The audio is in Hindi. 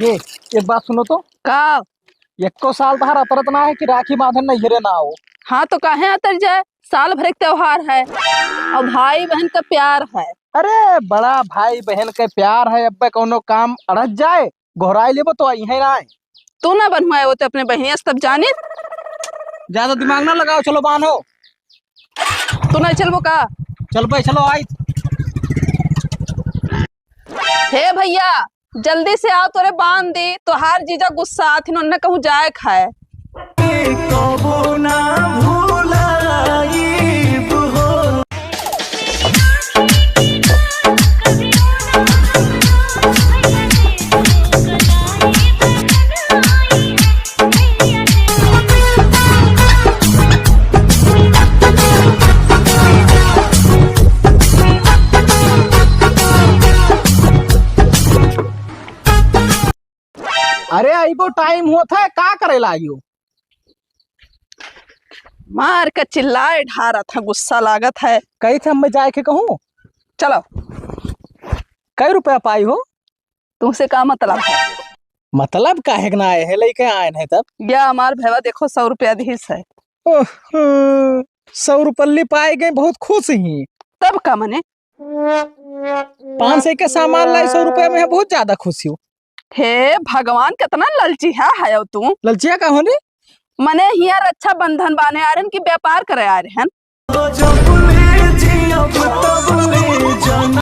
ये एक बात सुनो तो। का? एको साल तहार अतरत ना है कि राखी बांधन नहीं हिरे ना हो। हाँ तो काहे अतर जाए, साल भर एक त्योहार है और भाई बहन का प्यार है। अरे बड़ा भाई बहन के प्यार है, अब कोनो काम अड़च जाए घोराई लेबो तो यही ना है। तू ना बनवाए वो तो अपने बहनिया से तब जाने। ज्यादा दिमाग ना लगाओ, चलो बांधो। तू नहीं चलबो का? चल भाई चलो आई। हे भैया जल्दी से आओ, तोरे बांध दी तो हार जीजा गुस्सा आथिन, उन्हें कहूँ जाए खाए। अरे आइबो टाइम होता है, का करे लागियो? मार का चिल्लाए ढारा था, गुस्सा लागत है। कई थे मैं जाए के कहूँ। चलो। कई रुपया पाई हो? तुमसे का मतलब है? मतलब काहे के ना आए है, लेके आए हैं तब। या हमार भैया देखो 100 रुपया दीस है। 100 रुपये पाए गए, बहुत खुश ही। तब का मने 500 के सामान लाई 100 रुपया में बहुत ज्यादा खुशी हूँ। हे भगवान कितना ललची है तू। ललचिया का होने मने हियार अच्छा बंधन बाने आ रहे की व्यापार करे आ रहे हैं।